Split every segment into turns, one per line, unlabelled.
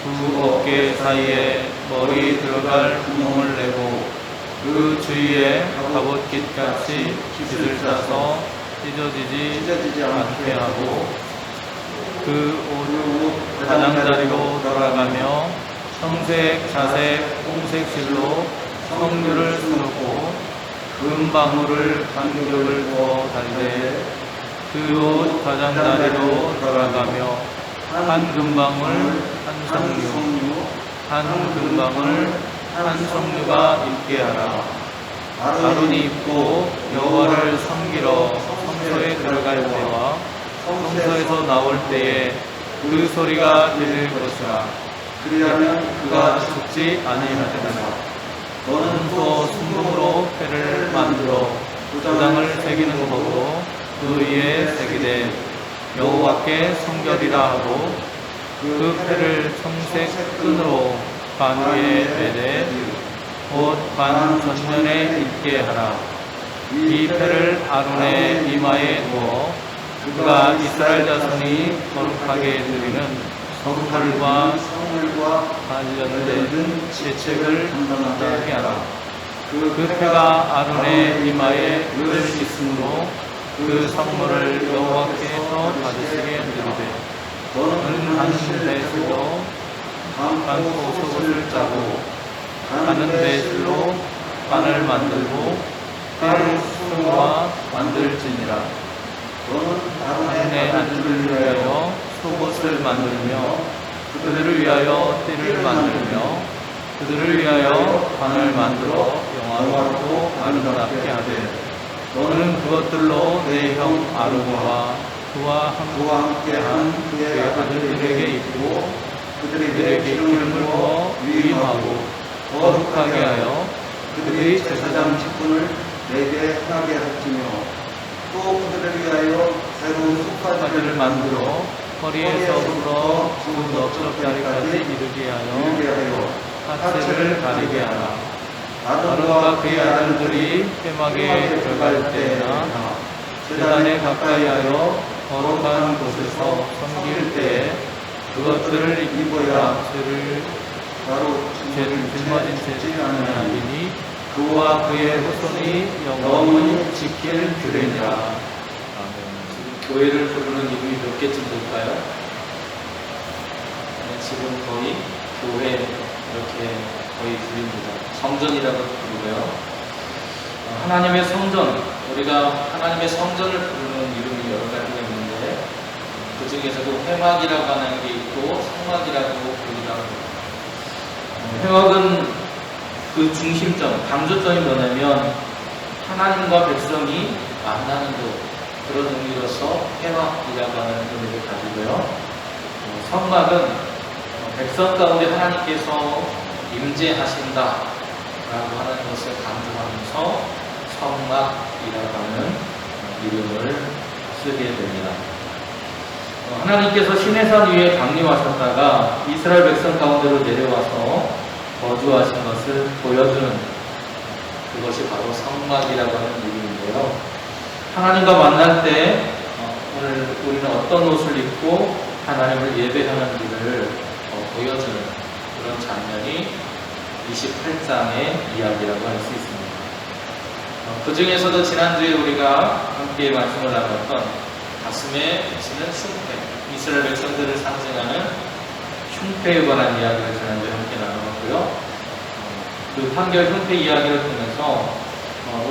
두 어깨 사이에 머리 들어갈 구멍을 내고 그 주위에 갑옷깃같이 깃을 짜서 찢어지지 않게 하고 그 옷 가장자리로 돌아가며 청색, 자색, 홍색 실로 성류를 쓰고 금방울을 간격을 두어 달되 그 옷 가장자리로 돌아가며 한 금방울 한 성류 한 금방울 한 성류가 있게 하라. 아론이 입고 여호와를 섬기러 성소에 들어갈 때와 성소에서 나올 때에 그 소리가 들릴 것이라. 그리하면 그가 죽지 아니하리라. 너는 또 순금으로 패를 만들어 도장을 새기는 법으로 그 위에 새기되 여호와께 성결이라 하고 그 패를 청색 끈으로 반 위에 매되 곧 반 전면에 있게 하라. 이 패를 아론의 이마에 두어 그가 이스라엘 자손이 거룩하게 드리는 성물과 관련된 제책을 감당하게 하라. 그 패가 아론의 이마에 늘 있으므로 그 성물을 여호와께서 받으시게 드리되 너는 한 배슬로 반 속옷을 짜고 하는 배슬로 반을 만들고 띠를 수와 만들지니라. 너는 아론의 아들을 위하여 속옷을 만들며 그들을 위하여 띠를 만들며 그들을 위하여 관을 만들어 영화롭고 아름답게 하되 너는 그것들로 내 형 아론과 그와 함께한 그의 아들들에게 입고 그들에게 기름을 부어 위임하고 거룩하게 하여 그들이 제사장 직분을 내게 하게 할지며 또 그들을 위하여 새로운 속바지를 만들어 허리에서부터 두 넓적다리까지 이르게 하여 하체를 가리게 하라. 아론과 그의 아들들이 회막에 들어갈 때나 제단에 가까이 하여 거룩한 곳에서 섬길 때에 그것들을 입어야 죄를 짊어진 채지 아니하리니 그와 그의 후손이 영원히 지킬 규례니라.
교회를 부르는 이름이 몇 개쯤 될까요? 지금 거의 교회 이렇게 거의 부릅니다. 성전이라고 부르고요. 하나님의 성전, 우리가 하나님의 성전을 부르는 이름이 여러 가지가 있는데 그 중에서도 회막이라고 하는 게 있고 성막이라고 부르기도 합니다. 회막은 그 중심점, 강조점이 뭐냐면 하나님과 백성이 만나는 곳, 그런 의미로서 회막이라고 하는 의미를 가지고요. 성막은 백성 가운데 하나님께서 임재하신다라고 하는 것을 강조하면서 성막이라고 하는 이름을 쓰게 됩니다. 하나님께서 시내산 위에 강림하셨다가 이스라엘 백성 가운데로 내려와서 거주하신 것을 보여주는 그것이 바로 성막이라고 하는 이름인데요. 하나님과 만날 때 오늘 우리는 어떤 옷을 입고 하나님을 예배하는지를 보여주는 그런 장면이 28장의 이야기라고 할 수 있습니다. 그 중에서도 지난주에 우리가 함께 말씀을 나눴던 가슴에 비치는 흉패, 이스라엘 백성들을 상징하는 흉패에 관한 이야기를 지난주에 함께 나눴고요. 그 판결 흉패 이야기를 통해서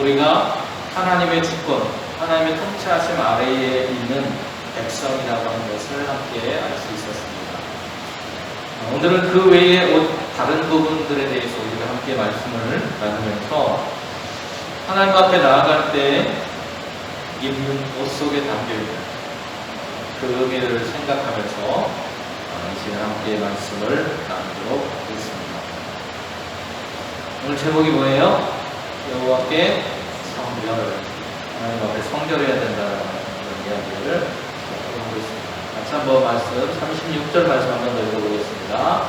우리가 하나님의 주권, 하나님의 통치하심 아래에 있는 백성이라고 하는 것을 함께 알 수 있었습니다. 오늘은 그 외의 다른 부분들에 대해서 우리가 함께 말씀을 나누면서 하나님 앞에 나아갈 때 입는 옷 속에 담겨있는 그 의미를 생각하면서 이 시간 함께 말씀을 나누도록 하겠습니다. 오늘 제목이 뭐예요? 여호와께 성결, 하나님 앞에 성결해야 된다는 그런 이야기를 하고 있습니다. 같이 한번 말씀 36절 말씀 한번 더 읽어보겠습니다.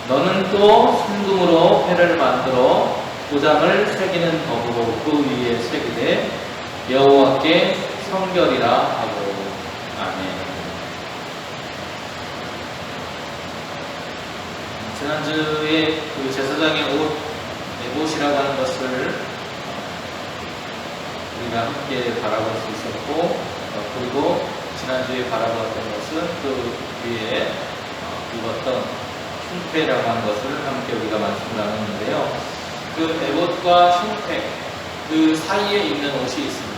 너는 또 순금으로 패를 만들어 도장을 새기는 법으로 그 위에 새기되 여호와께 성결이라 하고. 아멘. 지난주에 그 제사장의 옷, 에봇이라고 하는 것을 우리가 함께 바라볼 수 있었고, 그리고 지난주에 바라보았던 것은 그 위에 입었던 흉패라고 하는 것을 함께 우리가 말씀을 나눴는데요. 그 에봇과 흉패, 그 사이에 있는 옷이 있습니다.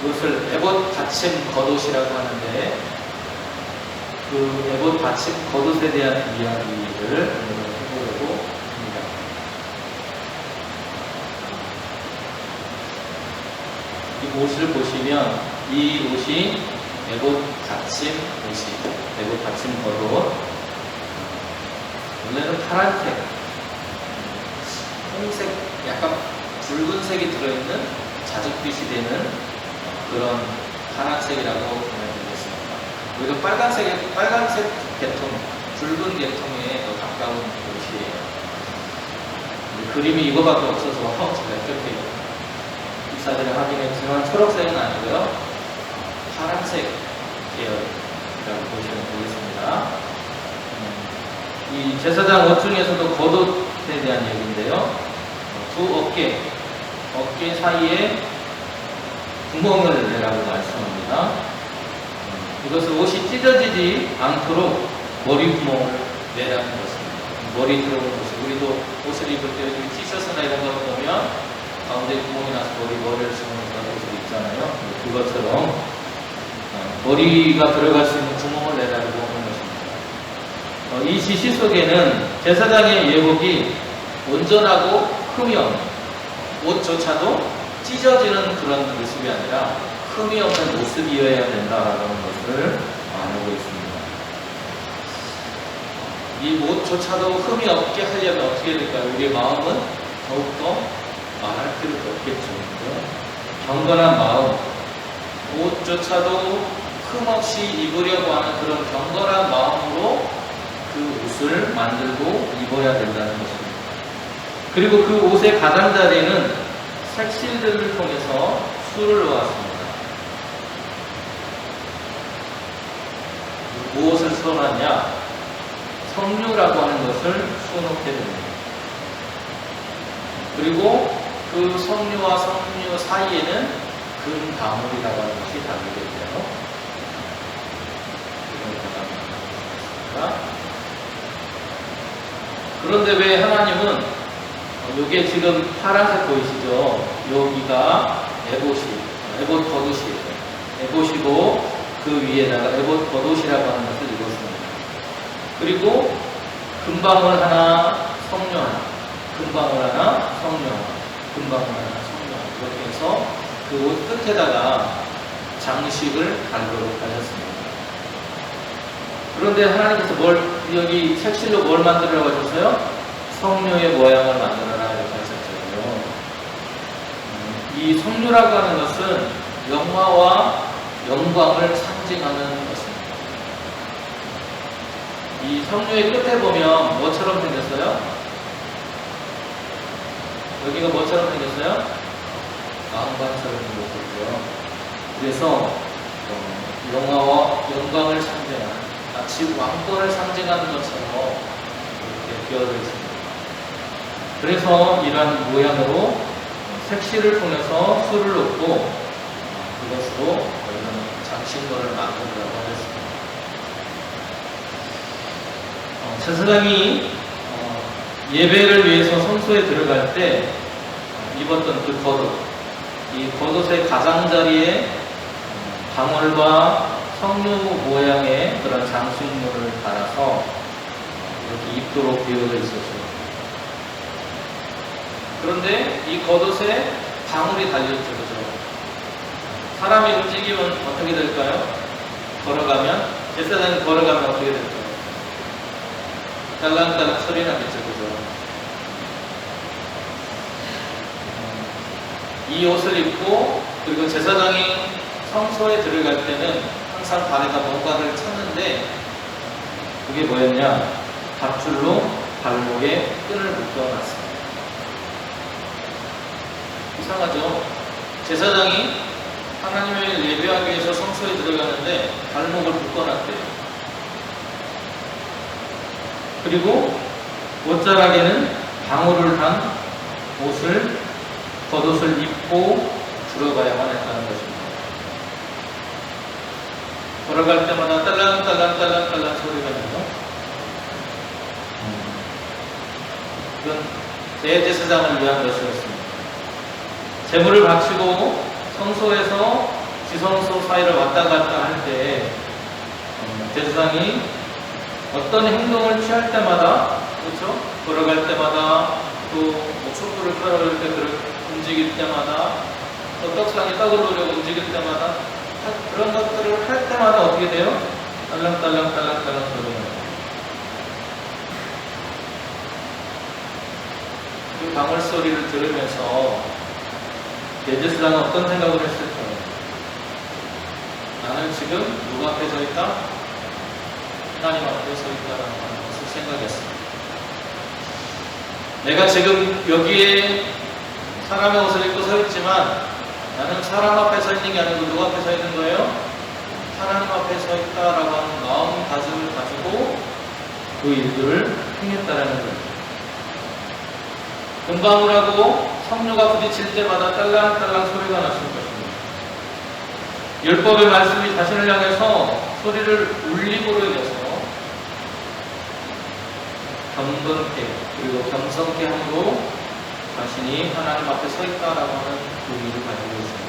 그것을 에봇 받침 겉옷이라고 하는데, 그 에봇 받침 겉옷에 대한 이야기를 해보려고 합니다. 이 옷을 보시면 이 옷이 에봇 받침 옷이, 에봇 받침 겉옷. 원래는 파란색, 홍색, 약간 붉은색이 들어있는 자줏빛이 되는 그런 파란색이라고 보면 되겠습니다. 우리가 빨간색 계통, 붉은 계통에 더 가까운 옷이에요. 그림이 이거밖에 없어서 제가 이렇게 기사들을 확인했지만 초록색은 아니고요, 파란색 계열이라고 보시면 되겠습니다. 이 제사장 옷 중에서도 겉옷에 대한 얘기인데요. 두 어깨 사이에 구멍을 내라고 말씀합니다. 이것은 옷이 찢어지지 않도록 머리 구멍을 내라는 것입니다. 머리 들어오는 것이, 우리도 옷을 입을 때 여기 티셔츠나 이런 걸 보면 가운데 구멍이 나서 머리를 집어넣는 옷을 입잖아요. 그것처럼 머리가 들어갈 수 있는 구멍을 내라고 하는 것입니다. 이 지시 속에는 제사장의 예복이 온전하고 흠이 없는, 옷조차도 찢어지는 그런 모습이 아니라 흠이 없는 모습이어야 된다라는 것을 말하고 있습니다. 이 옷조차도 흠이 없게 하려면 어떻게 될까요? 우리의 마음은 더욱더 말할 필요가 없겠죠. 경건한 마음, 옷조차도 흠 없이 입으려고 하는 그런 경건한 마음으로 그 옷을 만들고 입어야 된다는 것입니다. 그리고 그 옷의 가장자리에는 색실들을 통해서 수를 놓았습니다. 무엇을 수놓았냐? 석류라고 하는 것을 수놓게 됩니다. 그리고 그 석류와 석류 사이에는 금 가물이라고 하는 것이 담기겠죠. 그런데 왜 하나님은 이게 지금 파란색 보이시죠? 여기가 에봇 겉옷이에요. 에봇이고 그 위에다가 에봇 겉옷이라고 하는 것을 입었습니다. 그리고 금방울 하나, 석류 하나, 금방울 하나, 석류 하나, 금방울 하나, 석류 하나, 이렇게 해서 그 옷 끝에다가 장식을 달도록 하셨습니다. 그런데 하나님께서 여기 색실로 뭘 만들으라고 하셨어요? 석류의 모양을 만들어라 이렇게 하셨죠. 이 석류라고 하는 것은 영화와 영광을 상징하는 것입니다. 이 석류의 끝에 보면 뭐처럼 생겼어요? 여기가 뭐처럼 생겼어요? 왕관처럼 생겼죠. 그래서 영화와 영광을 상징하는, 마치 왕권을 상징하는 것처럼 이렇게 기어져 있습니다. 그래서 이러한 모양으로 색실을 통해서 수를 놓고 그것으로 이런 장신거를 만들으라고 하셨습니다. 제사장이 예배를 위해서 성소에 들어갈 때 입었던 그 겉옷, 이 겉옷의 가장자리에 방울과 석류 모양의 그런 장식물을 달아서 이렇게 입도록 되어져 있었죠. 그런데 이 겉옷에 방울이 달려있죠. 그죠? 사람이 움직이면 어떻게 될까요? 걸어가면, 제사장이 걸어가면 어떻게 될까요? 딸랑딸랑 소리 나겠죠. 그죠? 이 옷을 입고, 그리고 제사장이 성소에 들어갈 때는 항상 발에다 뭔가를 쳤는데, 그게 뭐였냐? 밧줄로 발목에 끈을 묶어놨습니다. 이상하죠? 제사장이 하나님을 예배하기 위해서 성소에 들어가는데 발목을 묶어놨대요. 그리고 옷자락에는 방울을 한 옷을, 겉옷을 입고 들어가야만 했다는 것입니다. 걸어갈 때마다 딸랑딸랑딸랑딸랑 소리가 나요. 이건 대제사장을 위한 것이었습니다. 제물을 바치고 성소에서 지성소 사이를 왔다 갔다 할 때 제사장이 어떤 행동을 취할 때마다, 그렇죠? 걸어갈 때마다, 또 촛불을 켜놓을 때 움직일 때마다, 또 떡상에 떡을 놓으려고 움직일 때마다, 그런 것들을 할 때마다 어떻게 돼요? 딸랑딸랑딸랑딸랑 소리가 나요. 그 방울 소리를 들으면서 대제사장은 어떤 생각을 했을까요? 나는 지금 누구 앞에 서 있다? 하나님 앞에 서 있다라는 것을 생각했습니다. 내가 지금 여기에 사람의 옷을 입고 서 있지만 나는 사람 앞에 서 있는 게 아니고 누구 앞에 서 있는 거예요? 하나님 앞에 서 있다라고 하는 마음가짐을 가지고 그 일들을 행했다라는 거예요. 금방울하고 석류가 부딪힐 때마다 딸랑딸랑 소리가 났을 것입니다. 율법의 말씀이 자신을 향해서 소리를 울림으로 인해서 경건케 그리고 겸손케 함으로 자신이 하나님 앞에 서 있다라고 하는 의미를 가지고 있습니다.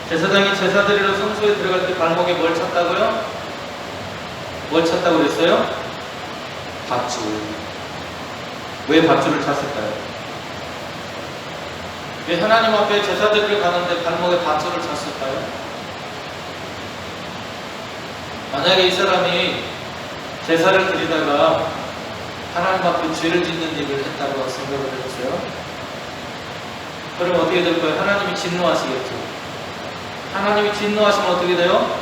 제사장이 제사 드리러 성소에 들어갈 때 발목에 뭘 찼다고요? 뭘 찼다고 그랬어요? 밧줄. 왜 밧줄을 찼을까요? 왜 하나님 앞에 제사 드리러 가는데 발목에 밧줄을 찼을까요? 만약에 이 사람이 제사를 드리다가 하나님 앞에 죄를 짓는 일을 했다고 생각을 해보세요. 그럼 어떻게 될 거예요? 하나님이 진노하시겠죠. 하나님이 진노하시면 어떻게 돼요?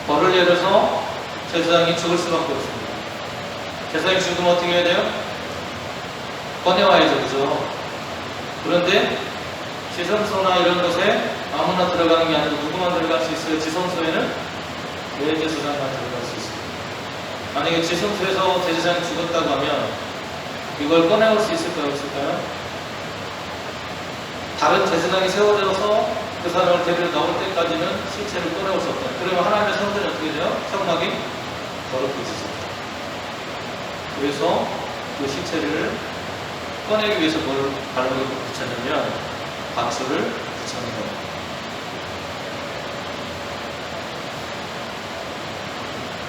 벌을 내려서 제사장이 죽을 수밖에 없습니다. 제사장이 죽으면 어떻게 해야 돼요? 꺼내와야죠, 그죠? 그런데 지성소나 이런 곳에 아무나 들어가는 게 아니고 누구만 들어갈 수 있어요? 지성소에는 대제사장만 들어갈 수 있습니다. 만약에 지성소에서 제사장이 죽었다고 하면 이걸 꺼내올 수 있을까요? 없을까요? 다른 제사장이 세워져서 그 사람을 데리러 나올 때까지는 시체를 꺼내올 수 없다. 그러면 하나님의 성전이 어떻게 돼요? 성막이 더럽혀지죠. 그래서 그 시체를 꺼내기 위해서 뭘 발목에 붙였냐면 밧줄을 붙여는 겁니다.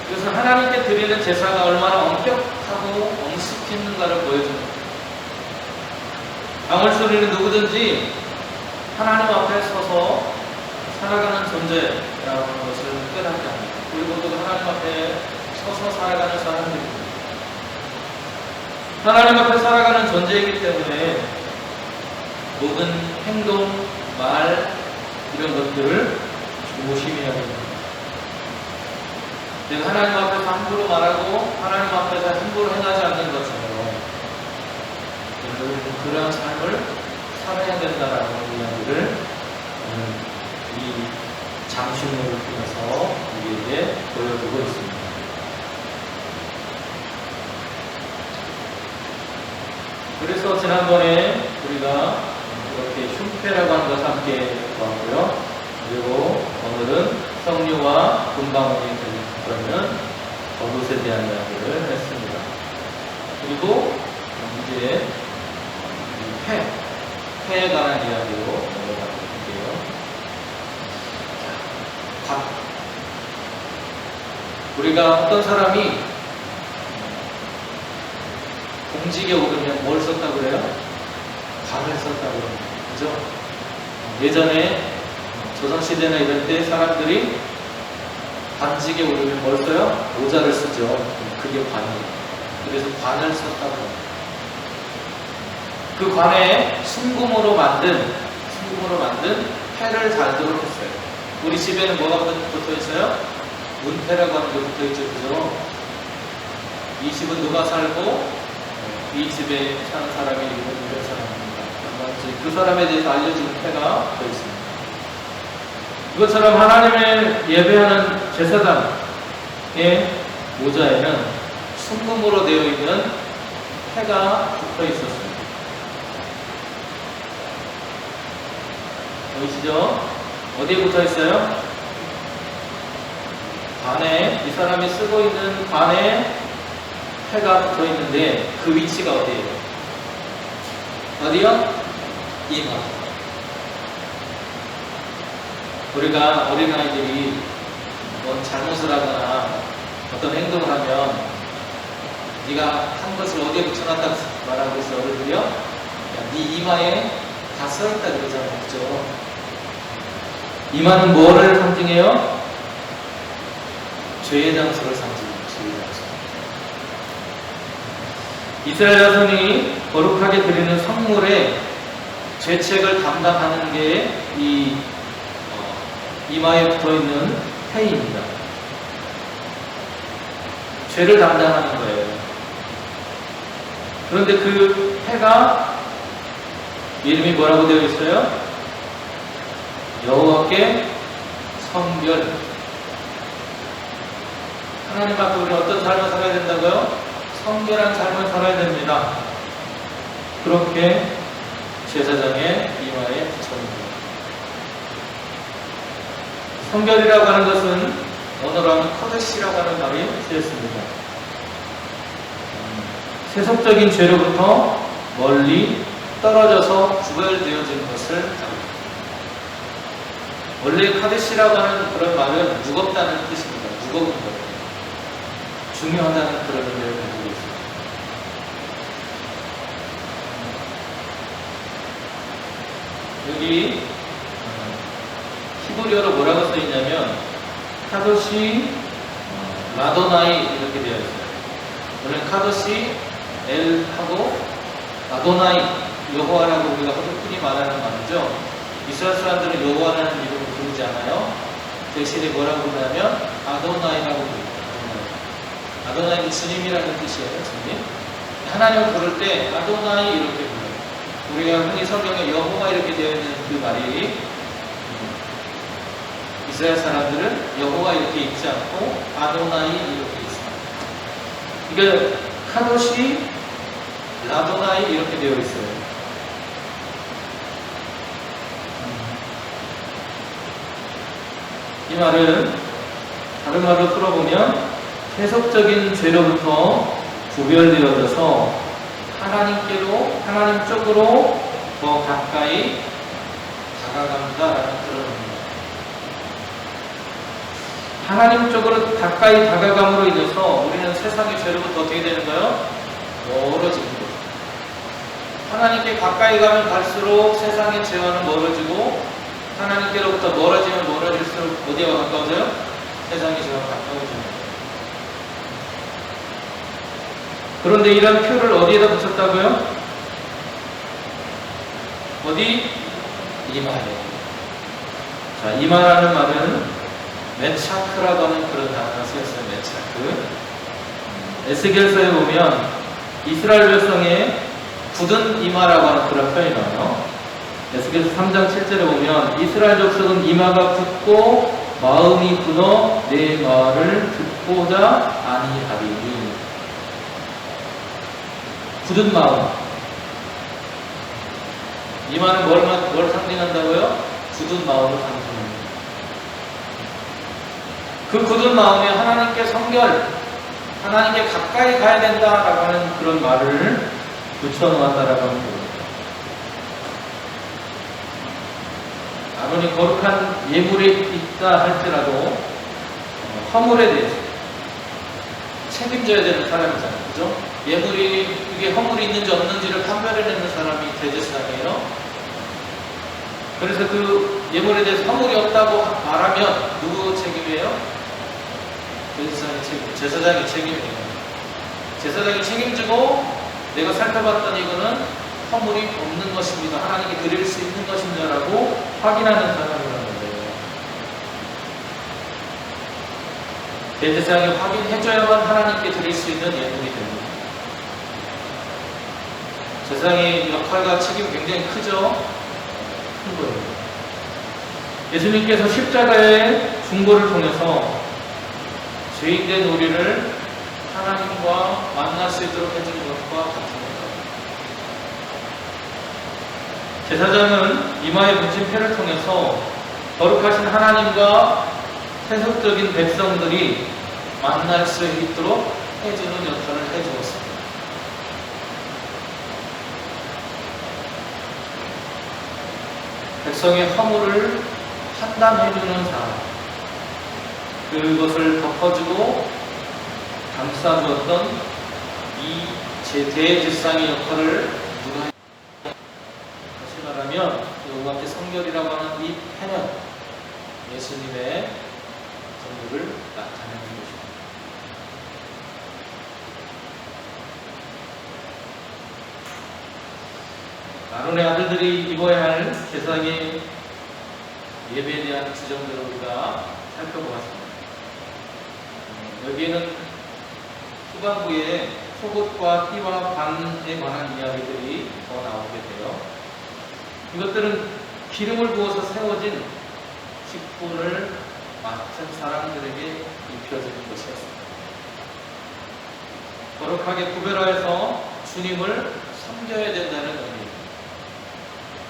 그래서 하나님께 드리는 제사가 얼마나 엄격하고 엄숙했는가를 보여줍니다. 방울 소리는 누구든지 하나님 앞에 서서 살아가는 존재라는 것을 깨닫게 합니다. 우리 모두 하나님 앞에 서서 살아가는 사람들입니다. 하나님 앞에 살아가는 존재이기 때문에 모든 행동, 말 이런 것들을 조심해야 됩니다. 내가 하나님 앞에서 함부로 말하고 하나님 앞에서 함부로 행하지 않는 것처럼 여러분 그러한 삶을 살아야 된다라는 이야기를 오늘 이 장신호를 통해서 우리에게 보여주고 있습니다. 그래서 지난번에 우리가 이렇게 흉패라고 하는 것을 함께 보았고요. 그리고 오늘은 석류와 금방울이 들어있는 겉옷에 대한 이야기를 했습니다. 그리고 이제 폐에 관한 이야기로 넘어가 볼게요. 각. 우리가 어떤 사람이 공직에 오르면 뭘 썼다고 그래요? 관을 썼다고 합니다. 그죠? 예전에 조선시대나 이럴 때 사람들이 관직에 오르면 뭘 써요? 모자를 쓰죠. 그게 관이에요. 그래서 관을 썼다고 합니다. 그 관에 순금으로 만든 패를 달도록 했어요. 우리 집에는 뭐가 붙어 있어요? 문패라고 하는 게 붙어 있죠. 그죠? 이 집은 누가 살고 이 집에 사는 사람이 이런 사람입니다. 그 사람에 대해서 알려주는 패가 붙어 있습니다. 이것처럼 하나님을 예배하는 제사장의 모자에는 순금으로 되어 있는 패가 붙어 있었습니다. 보이시죠? 어디에 붙어 있어요? 관에, 이 사람이 쓰고 있는 관에 패가 붙어 있는데 그 위치가 어디예요? 어디요? 이마. 우리가 어린아이들이 뭐 잘못을 하거나 어떤 행동을 하면 네가 한 것을 어디에 붙여놨다고 말하고 있어 어른들이요? 야, 네 이마에 다 써있다 그러잖아요. 그죠? 이마는 뭐를 상징해요? 죄의 장소를 상징해요. 죄의 장소. 이스라엘 자손이 거룩하게 드리는 성물에 죄책을 담당하는 게 이 이마에 붙어있는 패입니다. 죄를 담당하는 거예요. 그런데 그 패가 이름이 뭐라고 되어 있어요? 여호와께 성결. 하나님 앞에 우리는 어떤 삶을 살아야 된다고요? 성결한 삶을 살아야 됩니다. 그렇게 제사장의 이마에 붙여줍니다. 성결이라고 하는 것은 언어로 하면 커드시라고 하는 말이 쓰였습니다. 세속적인 죄로부터 멀리 떨어져서 구별되어진 것을 말합니다. 원래 카데시라고 하는 그런 말은 무겁다는 뜻입니다. 무거운 것, 중요하다는 그런 의미를 가지고 있습니다. 여기 히브리어로 뭐라고 써있냐면 카도시 라도나이 이렇게 되어 있어요. 원래 카도시 엘하고 라도나이 여호와라고 우리가 흔히 말하는 말이죠. 이스라엘 사람들은 여호와라는 이름을 부르지 않아요. 대신에 뭐라고 부르냐면 아도나이라고 부릅니다. 아도나이는 주님이라는 뜻이에요. 주님. 하나님을 부를 때 아도나이 이렇게 불러요. 우리가 흔히 성경에 여호와 이렇게 되어 있는 그 말이 이스라엘 사람들은 여호와 이렇게 읽지 않고 아도나이 이렇게 있습니다. 이게 카도시 라도나이 이렇게 되어 있어요. 이 말은 다른 말로 풀어보면 세속적인 죄로부터 구별되어져서 하나님 쪽으로 더 가까이 다가간다라는 그런 의미입니다. 하나님 쪽으로 가까이 다가감으로 인해서 우리는 세상의 죄로부터 어떻게 되는 거예요? 멀어지는 거죠. 하나님께 가까이 가면 갈수록 세상의 죄와는 멀어지고 하나님께로부터 멀어지면 멀어질수록 어디와 가까워져요? 세상의 죄와 가까워집니다. 그런데 이런 표를 어디에다 붙였다고요? 어디? 이마에. 자, 이마라는 말은 메차크라고 하는 그런 단어가 쓰였어요. 메차크. 에스겔서에 보면 이스라엘 백성의 굳은 이마라고 하는 그런 표현이 나와요. 에스겔서 3장 7절에 보면 이스라엘 족속은 이마가 굳고 마음이 굳어 내 말을 듣고자 아니하리니. 굳은 마음. 이마는 뭘 상징한다고요? 굳은 마음을 상징합니다. 그 굳은 마음에 하나님께 성결, 하나님께 가까이 가야 된다라고 하는 그런 말을 붙여놓았다라고 하는 겁니다. 아론이 거룩한 예물에 있다 할지라도 허물에 대해서 책임져야 되는 사람이잖아요. 그죠? 예물이 이게 허물이 있는지 없는지를 판별해내는 사람이 대제사장이에요. 그래서 그 예물에 대해서 허물이 없다고 말하면 누구 책임이에요? 대제사장의 책임, 제사장의 책임이에요. 제사장이 책임지고 내가 살펴봤더니 이거는 허물이 없는 것입니다. 하나님께 드릴 수 있는 것입니다라고 확인하는 사람이라는 거예요. 대제사장이 확인해줘야만 하나님께 드릴 수 있는 예물이 됩니다. 제사장의 역할과 책임이 굉장히 크죠? 큰 거예요. 예수님께서 십자가의 중보를 통해서 죄인된 우리를 하나님과 만날 수 있도록 해주는 것과 같습니다. 제사장은 이마에 묻힌 피를 통해서 거룩하신 하나님과 세속적인 백성들이 만날 수 있도록 해주는 역할을 해주었습니다. 백성의 허물을 판단해주는 사람, 그것을 덮어주고 감싸주었던 이 대제사장의 역할을 누가 다시 말하면 요한계 성결이라고 하는 이 패는 예수님의 전부를 나타내는 것입니다. 아론의 아들들이 입어야 할 제사장의 예배에 대한 지점들을 우리가 살펴보았습니다. 여기에는 후반부에 속옷과 띠와 반에 관한 이야기들이 더 나오게 돼요. 이것들은 기름을 부어서 세워진 직분을 맡은 사람들에게 입혀지는 것이었습니다. 거룩하게 구별하여서 주님을 섬겨야 된다는 의미.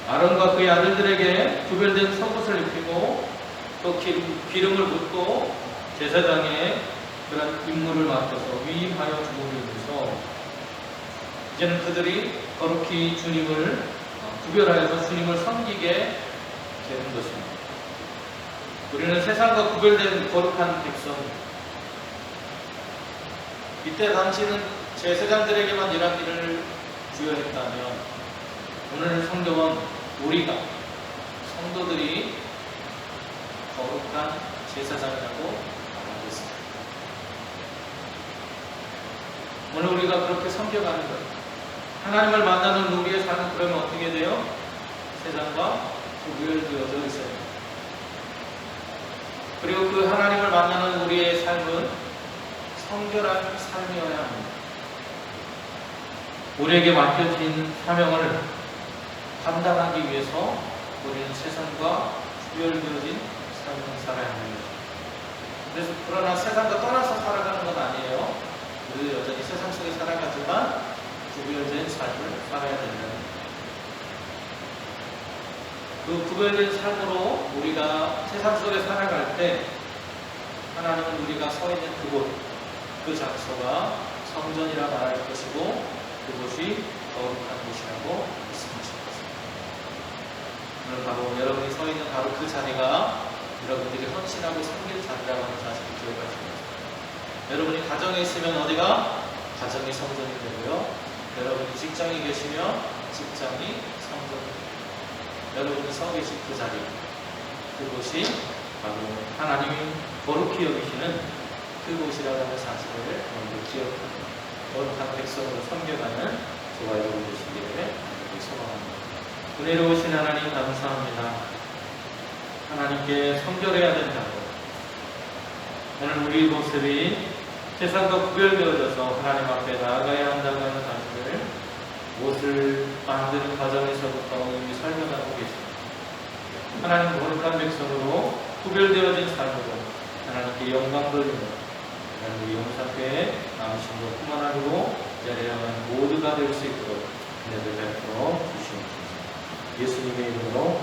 아론과 그의 아들들에게 구별된 속옷을 입히고 또 기름을 붓고 제사장의 그런 임무를 맡아서 위임하여 주므로서 이제는 그들이 거룩히 주님을 구별하여서 주님을 섬기게 되는 것입니다. 우리는 세상과 구별된 거룩한 백성입니다. 이때 당시는 제사장들에게만 이런 일을 부여했다면 오늘 성경은 우리가 성도들이 거룩한 제사장이라고 말하고 있습니다. 오늘 우리가 그렇게 섬겨가는 거예요. 하나님을 만나는 우리의 삶은 그러면 어떻게 돼요? 세상과 구별되어져 있어요. 그리고 그 하나님을 만나는 우리의 삶은 성결한 삶이어야 합니다. 우리에게 맡겨진 사명을 감당하기 위해서 우리는 세상과 구별되어진 삶을 살아야 합니다. 그래서 그러나 세상과 떠나서 살아가는 건 아니에요. 우리도 여전히 세상 속에 살아가지만 구별된 삶을 살아야 된다는 그 구별된 삶으로 우리가 세상 속에 살아갈 때 하나님은 우리가 서 있는 그곳, 그 장소가 성전이라 말할 것이고 그곳이 거룩한 곳이라고 말씀하십니다. 오늘 바로 여러분이 서 있는 바로 그 자리가 여러분들이 헌신하고 섬길 자리라고 하는 사실을 기억하십니다. 여러분이 가정에 있으면 어디가? 가정이 성전이 되고요. 여러분이 직장에 계시면 직장이 성전이 됩니다. 여러분이 서 계신 그 자리, 그곳이 바로 하나님이 거룩히 여기시는 그곳이라고 하는 사실을 여러분들 기억하고 거룩한 백성으로 섬겨가는 저와 여러분 되시기를 소망합니다. 은혜로우신 하나님 감사합니다. 하나님께 성결해야 된다고 오늘 우리 모습이 세상과 구별되어져서 하나님 앞에 나아가야 한다고 하는 사실을 옷을 만드는 과정에서부터 이미 설명하고 계십니다. 하나님 거룩한 백성으로 구별되어진 삶으로 하나님께 영광 돌리며 하나님 우리 용사교회 남으신 것뿐만 아니고 자리하는 모두가 될 수 있도록 은혜를 베풀어 주시옵소서. 예수님의 이름으로